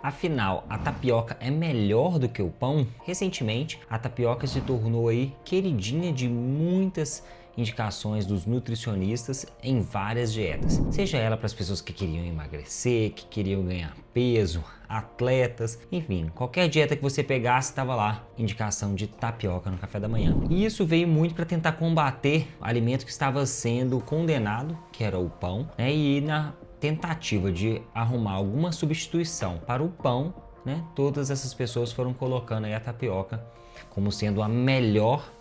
Afinal, a tapioca é melhor do que o pão? Recentemente, a tapioca se tornou aí queridinha de muitas indicações dos nutricionistas em várias dietas. Seja ela para as pessoas que queriam emagrecer, que queriam ganhar peso, atletas, enfim, qualquer dieta que você pegasse estava lá, indicação de tapioca no café da manhã. E isso veio muito para tentar combater o alimento que estava sendo condenado, que era o pão, né? E na tentativa de arrumar alguma substituição para o pão, né? Todas essas pessoas foram colocando aí a tapioca como sendo a melhor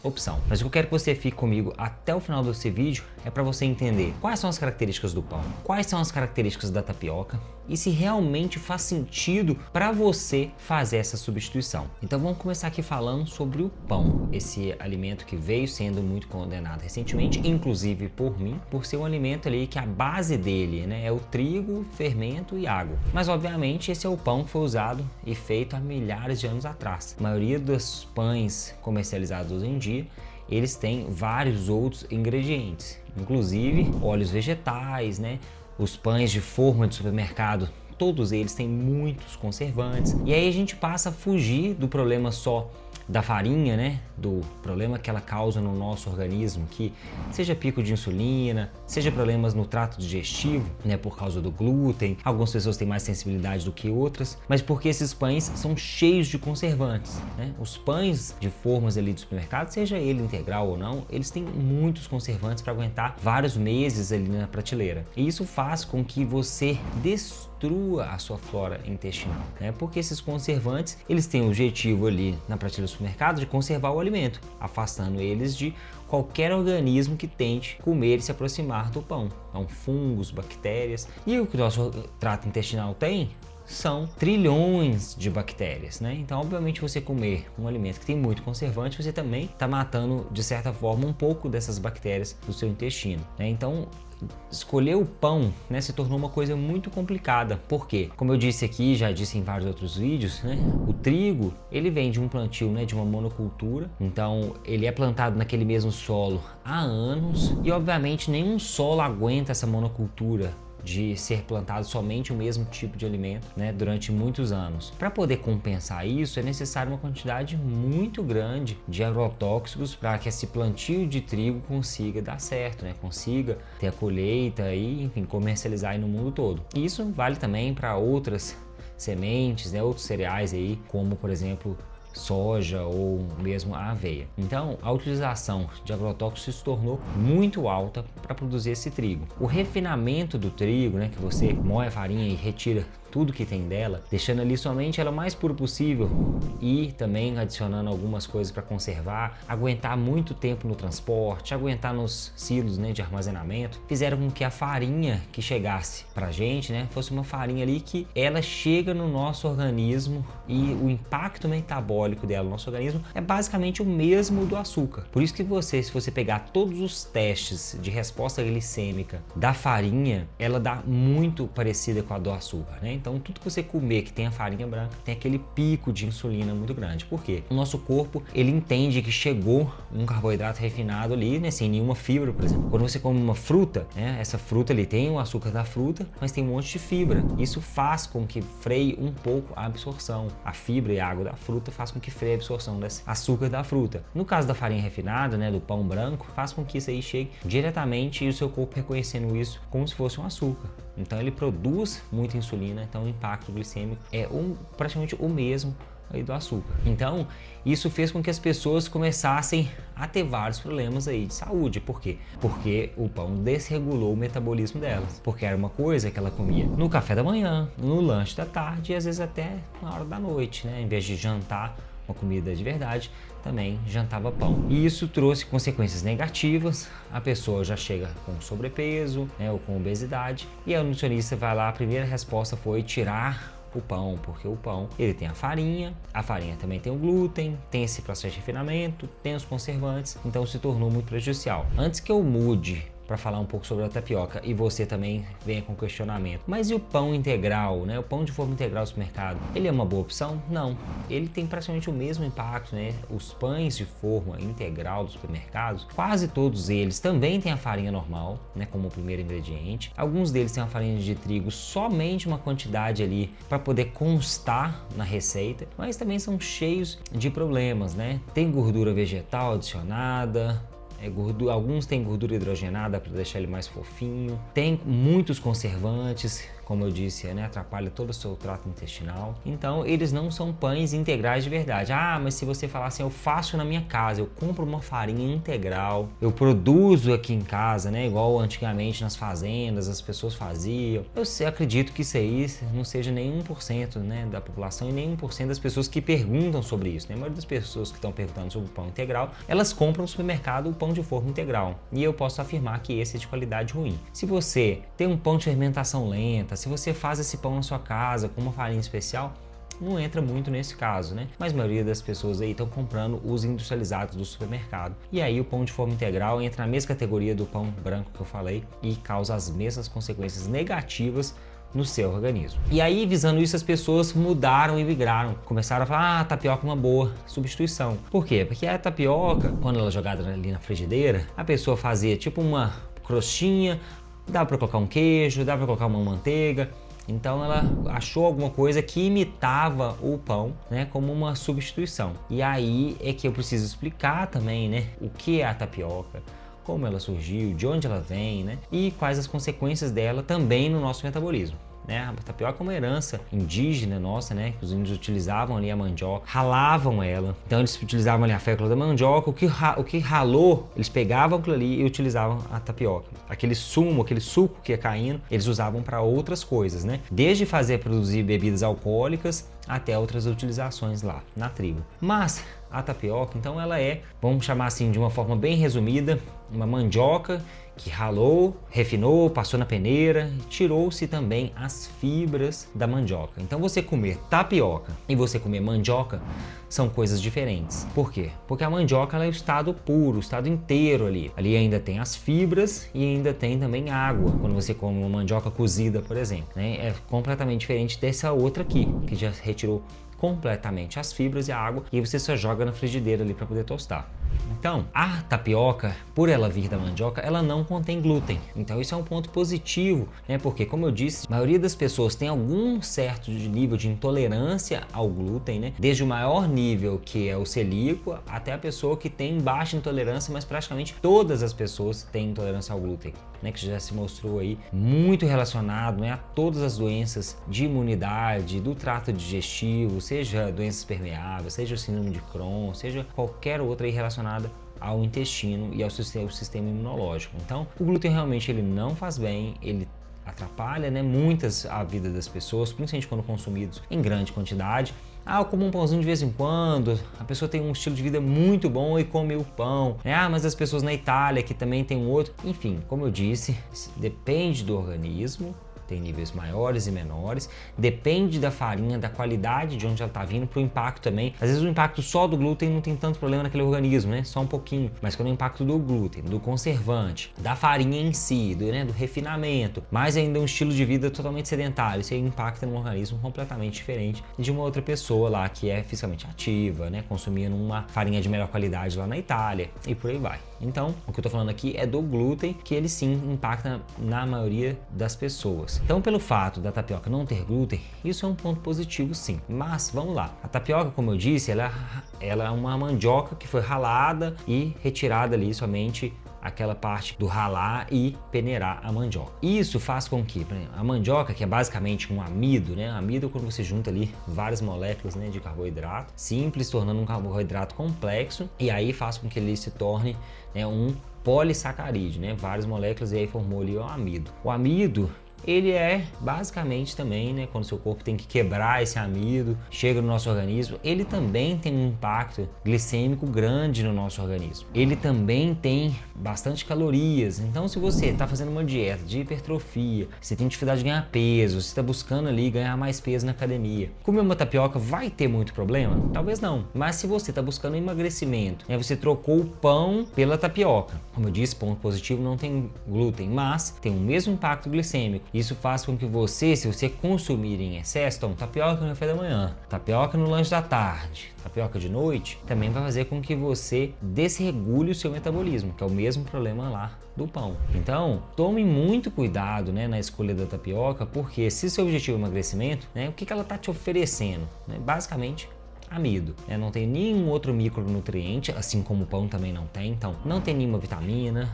opção. Mas o que eu quero que você fique comigo até o final desse vídeo é para você entender quais são as características do pão, quais são as características da tapioca e se realmente faz sentido para você fazer essa substituição. Então vamos começar aqui falando sobre o pão, esse alimento que veio sendo muito condenado recentemente, inclusive por mim, por ser um alimento ali que a base dele, né, é o trigo, fermento e água. Mas obviamente esse é o pão que foi usado e feito há milhares de anos atrás. A maioria dos pães comercializados hoje em dia, eles têm vários outros ingredientes, inclusive óleos vegetais, né? Os pães de forma de supermercado, todos eles têm muitos conservantes. E aí a gente passa a fugir do problema só da farinha, né? Do problema que ela causa no nosso organismo, que seja pico de insulina, seja problemas no trato digestivo, né? Por causa do glúten. Algumas pessoas têm mais sensibilidade do que outras, mas porque esses pães são cheios de conservantes, né? Os pães de formas ali do supermercado, seja ele integral ou não, eles têm muitos conservantes para aguentar vários meses ali na prateleira. E isso faz com que você destrua a sua flora intestinal, né? Porque esses conservantes, eles têm o objetivo ali na prateleira do supermercado de conservar o alimento, afastando eles de qualquer organismo que tente comer e se aproximar do pão. Então, fungos, bactérias. E o que o nosso trato intestinal tem são trilhões de bactérias, né? Então, obviamente, você comer um alimento que tem muito conservante, você também está matando, de certa forma, um pouco dessas bactérias do seu intestino, né? Então, escolher o pão, né, se tornou uma coisa muito complicada. Por quê? Como eu disse aqui, já disse em vários outros vídeos, né, o trigo, ele vem de um plantio, né, de uma monocultura. Então, ele é plantado naquele mesmo solo há anos e, obviamente, nenhum solo aguenta essa monocultura de ser plantado somente o mesmo tipo de alimento, né, durante muitos anos. Para poder compensar isso, é necessário uma quantidade muito grande de agrotóxicos para que esse plantio de trigo consiga dar certo, né, consiga ter a colheita e, enfim, comercializar aí no mundo todo. E isso vale também para outras sementes, né, outros cereais aí, como por exemplo soja ou mesmo a aveia. Então, a utilização de agrotóxicos se tornou muito alta para produzir esse trigo. O refinamento do trigo, né, que você moe a farinha e retira tudo que tem dela, deixando ali somente ela o mais puro possível e também adicionando algumas coisas para conservar, aguentar muito tempo no transporte, aguentar nos silos, né, de armazenamento, fizeram com que a farinha que chegasse pra gente, né, fosse uma farinha ali que ela chega no nosso organismo e o impacto metabólico dela no nosso organismo é basicamente o mesmo do açúcar. Por isso que se você pegar todos os testes de resposta glicêmica da farinha, ela dá muito parecida com a do açúcar, né? Então, tudo que você comer que tem a farinha branca tem aquele pico de insulina muito grande. Por quê? O nosso corpo, ele entende que chegou um carboidrato refinado ali, né, sem nenhuma fibra, por exemplo. Quando você come uma fruta, né, essa fruta ali tem o açúcar da fruta, mas tem um monte de fibra. Isso faz com que freie um pouco a absorção. A fibra e a água da fruta faz com que freie a absorção desse açúcar da fruta. No caso da farinha refinada, né, do pão branco, faz com que isso aí chegue diretamente e o seu corpo reconhecendo isso como se fosse um açúcar. Então ele produz muita insulina, então o impacto glicêmico é praticamente o mesmo aí do açúcar. Então isso fez com que as pessoas começassem a ter vários problemas aí de saúde. Por quê? Porque o pão desregulou o metabolismo delas, porque era uma coisa que ela comia no café da manhã, no lanche da tarde e às vezes até na hora da noite, né? Em vez de jantar uma comida de verdade, também jantava pão. E isso trouxe consequências negativas, a pessoa já chega com sobrepeso, né, ou com obesidade, e a nutricionista vai lá, a primeira resposta foi tirar o pão, porque o pão, ele tem a farinha também tem o glúten, tem esse processo de refinamento, tem os conservantes, então se tornou muito prejudicial. Antes que eu mude para falar um pouco sobre a tapioca e você também venha com questionamento. Mas e o pão integral, né? O pão de forma integral do supermercado, ele é uma boa opção? Não. Ele tem praticamente o mesmo impacto, né? Os pães de forma integral dos supermercados, quase todos eles também têm a farinha normal, né, como o primeiro ingrediente. Alguns deles têm a farinha de trigo somente uma quantidade ali para poder constar na receita, mas também são cheios de problemas, né? Tem gordura vegetal adicionada, alguns têm gordura hidrogenada para deixar ele mais fofinho, tem muitos conservantes, como eu disse, né, atrapalha todo o seu trato intestinal. Então eles não são pães integrais de verdade. Ah, mas se você falar assim, eu faço na minha casa, eu compro uma farinha integral, eu produzo aqui em casa, né, igual antigamente nas fazendas as pessoas faziam. Eu acredito que isso aí não seja nem 1%, né, da população e nem 1% das pessoas que perguntam sobre isso, né? A maioria das pessoas que estão perguntando sobre o pão integral, elas compram no supermercado o pão de forma integral. E eu posso afirmar que esse é de qualidade ruim. Se você tem um pão de fermentação lenta, se você faz esse pão na sua casa com uma farinha especial, não entra muito nesse caso, né? Mas a maioria das pessoas aí estão comprando os industrializados do supermercado. E aí o pão de forma integral entra na mesma categoria do pão branco que eu falei e causa as mesmas consequências negativas no seu organismo. E aí, visando isso, as pessoas mudaram e migraram. Começaram a falar, a tapioca é uma boa substituição. Por quê? Porque a tapioca, quando ela é jogada ali na frigideira, a pessoa fazia tipo uma crostinha, dá para colocar um queijo, dá para colocar uma manteiga. Então ela achou alguma coisa que imitava o pão, né, como uma substituição. E aí é que eu preciso explicar também, né, o que é a tapioca, como ela surgiu, de onde ela vem, né, e quais as consequências dela também no nosso metabolismo. Né? A tapioca é uma herança indígena nossa, né? Que os índios utilizavam ali a mandioca, ralavam ela. Então eles utilizavam ali a fécula da mandioca, o que ralou, eles pegavam aquilo ali e utilizavam a tapioca. Aquele suco que ia caindo, eles usavam para outras coisas, né? Desde produzir bebidas alcoólicas até outras utilizações lá na tribo. Mas a tapioca, então ela é, vamos chamar assim de uma forma bem resumida, uma mandioca que ralou, refinou, passou na peneira, tirou-se também as fibras da mandioca. Então você comer tapioca e você comer mandioca são coisas diferentes. Por quê? Porque a mandioca ela é o estado puro, o estado inteiro ali. Ali ainda tem as fibras e ainda tem também água. Quando você come uma mandioca cozida, por exemplo, né? É completamente diferente dessa outra aqui, que já retirou completamente as fibras e a água e aí você só joga na frigideira ali para poder tostar. Então, a tapioca, por ela vir da mandioca, ela não contém glúten. Então isso é um ponto positivo, né? Porque, como eu disse, a maioria das pessoas tem algum certo nível de intolerância ao glúten, né? Desde o maior nível, que é o celíaco, até a pessoa que tem baixa intolerância, mas praticamente todas as pessoas têm intolerância ao glúten, né? Que já se mostrou aí muito relacionado, né, a todas as doenças de imunidade, do trato digestivo, seja doenças permeáveis, seja o síndrome de Crohn, seja qualquer outra aí relacionada ao intestino e ao sistema imunológico. Então, o glúten realmente ele não faz bem, ele atrapalha, né, a vida das pessoas, principalmente quando consumidos em grande quantidade. Ah, eu como um pãozinho de vez em quando, a pessoa tem um estilo de vida muito bom e come o pão. Ah, mas as pessoas na Itália que também tem um outro. Enfim, como eu disse, depende do organismo. Tem níveis maiores e menores, depende da farinha, da qualidade de onde ela está vindo, para o impacto também. Às vezes o impacto só do glúten não tem tanto problema naquele organismo, né? Só um pouquinho. Mas quando o impacto do glúten, do conservante, da farinha em si, do refinamento, mais ainda um estilo de vida totalmente sedentário, isso aí impacta num organismo completamente diferente de uma outra pessoa lá que é fisicamente ativa, né? Consumindo uma farinha de melhor qualidade lá na Itália e por aí vai. Então, o que eu tô falando aqui é do glúten, que ele sim impacta na maioria das pessoas. Então, pelo fato da tapioca não ter glúten, isso é um ponto positivo sim. Mas, vamos lá. A tapioca, como eu disse, ela é uma mandioca que foi ralada e retirada ali somente aquela parte do ralar e peneirar a mandioca. Isso faz com que, por exemplo, a mandioca, que é basicamente um amido, né? Amido é quando você junta ali várias moléculas, né, de carboidrato simples, tornando um carboidrato complexo, e aí faz com que ele se torne, né, um polissacarídeo, né? Várias moléculas, e aí formou ali o amido. O amido, ele é basicamente também, né, quando seu corpo tem que quebrar esse amido, chega no nosso organismo, ele também tem um impacto glicêmico grande no nosso organismo. Ele também tem bastante calorias, então se você está fazendo uma dieta de hipertrofia, você tem dificuldade de ganhar peso, você está buscando ali ganhar mais peso na academia, comer uma tapioca vai ter muito problema? Talvez não, mas se você está buscando emagrecimento, né, você trocou o pão pela tapioca. Como eu disse, ponto positivo, não tem glúten, mas tem o mesmo impacto glicêmico. Isso faz com que você, se você consumir em excesso, então tapioca no café da manhã, tapioca no lanche da tarde, tapioca de noite, também vai fazer com que você desregule o seu metabolismo, que é o mesmo problema lá do pão. Então, tome muito cuidado, né, na escolha da tapioca, porque se seu objetivo é emagrecimento, né, o que ela está te oferecendo? Né? Basicamente, amido. Não tem nenhum outro micronutriente, assim como o pão também não tem. Então, não tem nenhuma vitamina,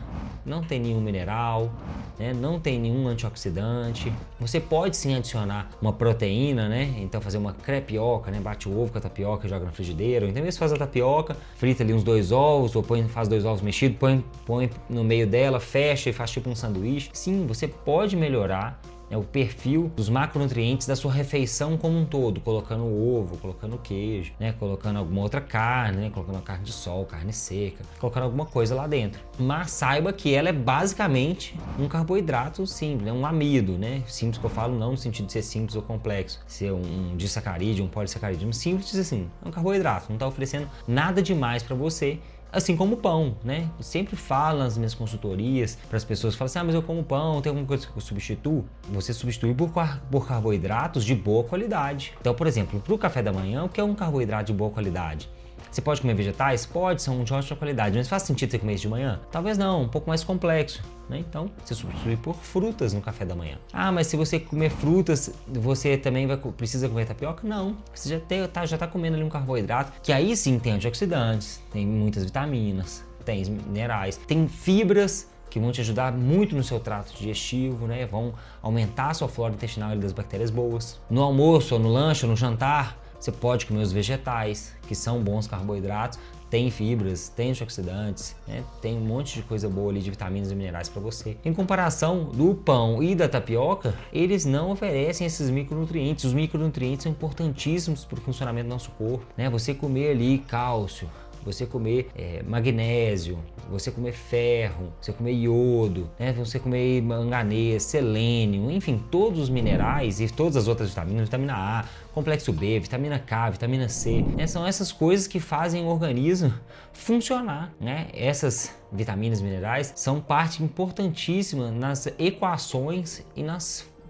não tem nenhum mineral, né? Não tem nenhum antioxidante. Você pode sim adicionar uma proteína, né? Então, fazer uma crepioca, né? Bate o ovo com a tapioca e joga na frigideira. Ou então, mesmo faz a tapioca, frita ali uns 2 ovos, ou faz 2 ovos mexidos, põe no meio dela, fecha e faz tipo um sanduíche. Sim, você pode melhorar o perfil dos macronutrientes da sua refeição como um todo, colocando ovo, colocando queijo, né, colocando alguma outra carne, né, colocando carne de sol, carne seca, colocando alguma coisa lá dentro. Mas saiba que ela é basicamente um carboidrato simples, um amido, né? Simples que eu falo não no sentido de ser simples ou complexo, ser um disacarídeo, um polissacarídeo, simples assim, é um carboidrato, não está oferecendo nada demais para você. Assim como o pão, né? Eu sempre falo nas minhas consultorias para as pessoas, falam assim, mas eu como pão, tem alguma coisa que eu substituo? Você substitui por carboidratos de boa qualidade. Então, por exemplo, para o café da manhã, o que é um carboidrato de boa qualidade? Você pode comer vegetais? Pode, são de ótima qualidade, mas faz sentido você comer isso de manhã? Talvez não, um pouco mais complexo, né? Então, você substitui por frutas no café da manhã. Ah, mas se você comer frutas, você também precisa comer tapioca? não, você já tá comendo ali um carboidrato, que aí sim tem antioxidantes, tem muitas vitaminas, tem minerais, tem fibras, que vão te ajudar muito no seu trato digestivo, né? Vão aumentar a sua flora intestinal e das bactérias boas. No almoço, ou no lanche, ou no jantar, você pode comer os vegetais, que são bons carboidratos, tem fibras, tem antioxidantes, né? Tem um monte de coisa boa ali de vitaminas e minerais para você. Em comparação do pão e da tapioca, eles não oferecem esses micronutrientes. Os micronutrientes são importantíssimos para o funcionamento do nosso corpo, né? Você comer ali cálcio, você comer magnésio, você comer ferro, você comer iodo, né? Você comer manganês, selênio, enfim, todos os minerais e todas as outras vitaminas, vitamina A, complexo B, vitamina K, vitamina C, né? São essas coisas que fazem o organismo funcionar, né? Essas vitaminas e minerais são parte importantíssima nas equações e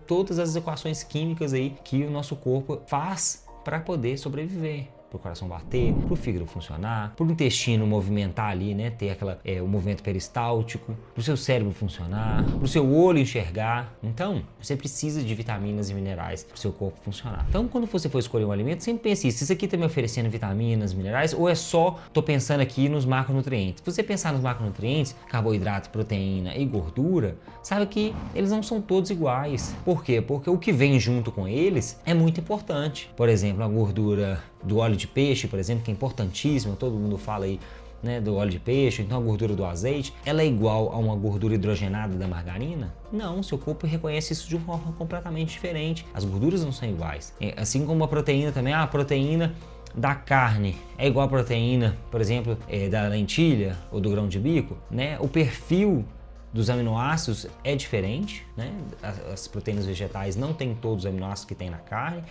todas as equações químicas aí que o nosso corpo faz para poder sobreviver. Para o coração bater, para o fígado funcionar, para o intestino movimentar ali, né, ter o movimento peristáltico, para o seu cérebro funcionar, para o seu olho enxergar. Então, você precisa de vitaminas e minerais para o seu corpo funcionar. Então, quando você for escolher um alimento, sempre pense isso aqui está me oferecendo vitaminas, minerais, ou é só, estou pensando aqui nos macronutrientes. Se você pensar nos macronutrientes, carboidrato, proteína e gordura, sabe que eles não são todos iguais. Por quê? Porque o que vem junto com eles é muito importante. Por exemplo, a gordura do óleo de peixe, por exemplo, que é importantíssimo, todo mundo fala aí, né, do óleo de peixe, então a gordura do azeite, ela é igual a uma gordura hidrogenada da margarina? Não, seu corpo reconhece isso de uma forma completamente diferente. As gorduras não são iguais. Assim como a proteína também, a proteína da carne é igual a proteína, por exemplo, da lentilha ou do grão de bico, né? O perfil dos aminoácidos é diferente, né? As proteínas vegetais não têm todos os aminoácidos que tem na carne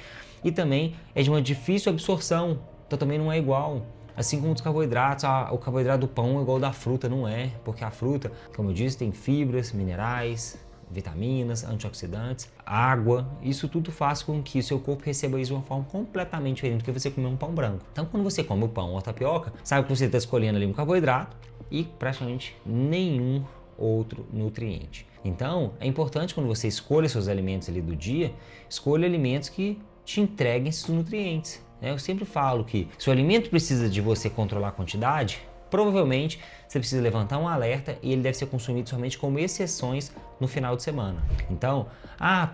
e também é de uma difícil absorção, então também não é igual. Assim como os carboidratos, o carboidrato do pão é igual ao da fruta, não é, porque a fruta, como eu disse, tem fibras, minerais, vitaminas, antioxidantes, água, isso tudo faz com que o seu corpo receba isso de uma forma completamente diferente do que você comer um pão branco. Então quando você come o pão ou a tapioca, sabe que você está escolhendo ali um carboidrato e praticamente nenhum outro nutriente. Então é importante quando você escolha seus alimentos ali do dia, escolha alimentos que te entreguem esses nutrientes. Eu sempre falo que se o alimento precisa de você controlar a quantidade, provavelmente você precisa levantar um alerta e ele deve ser consumido somente como exceções no final de semana. Então,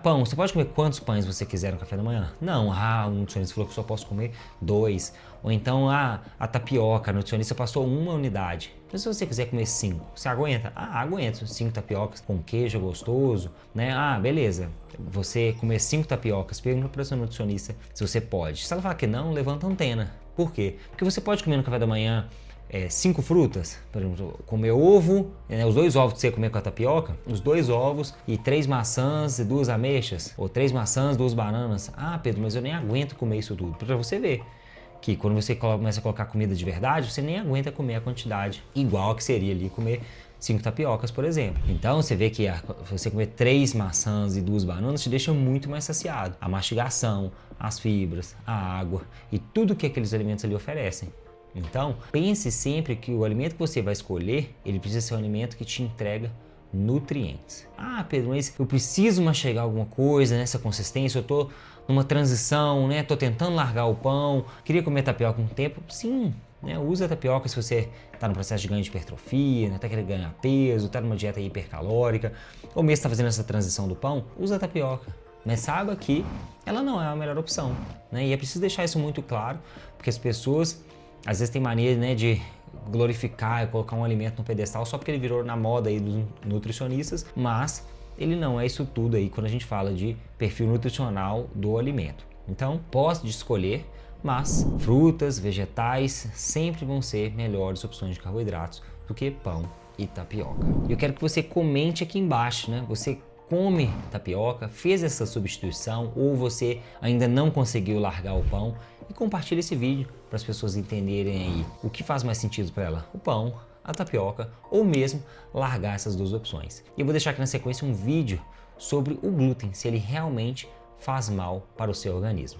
pão, você pode comer quantos pães você quiser no café da manhã? Não, um nutricionista falou que só posso comer 2. Ou então, a tapioca, a nutricionista passou 1 unidade. Então, se você quiser comer 5, você aguenta? Aguento 5 tapiocas com queijo gostoso, né? Beleza. Você comer 5 tapiocas, pergunta para sua nutricionista se você pode. Se ela falar que não, levanta a antena. Por quê? Porque você pode comer no café da manhã 5 frutas, por exemplo, comer ovo, os 2 ovos que você comer com a tapioca, os 2 ovos e 3 maçãs e 2 ameixas, ou 3 maçãs, 2 bananas. Pedro, mas eu nem aguento comer isso tudo. Para você ver que quando você começa a colocar comida de verdade, você nem aguenta comer a quantidade igual a que seria ali comer 5 tapiocas, por exemplo. Então você vê que você comer 3 maçãs e 2 bananas te deixa muito mais saciado. A mastigação, as fibras, a água e tudo que aqueles alimentos ali oferecem. Então, pense sempre que o alimento que você vai escolher, ele precisa ser um alimento que te entrega nutrientes. Pedro, mas eu preciso mastigar alguma coisa nessa consistência, eu tô numa transição, né? Tô tentando largar o pão, queria comer tapioca um tempo. Sim, né? Usa a tapioca se você está no processo de ganho de hipertrofia, né? Tá querendo ganhar peso, tá numa dieta hipercalórica, ou mesmo está fazendo essa transição do pão, usa a tapioca. Mas saiba que ela não é a melhor opção, né? E é preciso deixar isso muito claro, porque as pessoas às vezes têm mania, né, de glorificar e colocar um alimento no pedestal só porque ele virou na moda aí dos nutricionistas, mas ele não é isso tudo aí quando a gente fala de perfil nutricional do alimento. Então, pode escolher, mas frutas, vegetais sempre vão ser melhores opções de carboidratos do que pão e tapioca. E eu quero que você comente aqui embaixo, né? Você come tapioca, fez essa substituição ou você ainda não conseguiu largar o pão, e compartilhe esse vídeo para as pessoas entenderem aí o que faz mais sentido para ela, o pão, a tapioca ou mesmo largar essas 2 opções. E eu vou deixar aqui na sequência um vídeo sobre o glúten, se ele realmente faz mal para o seu organismo.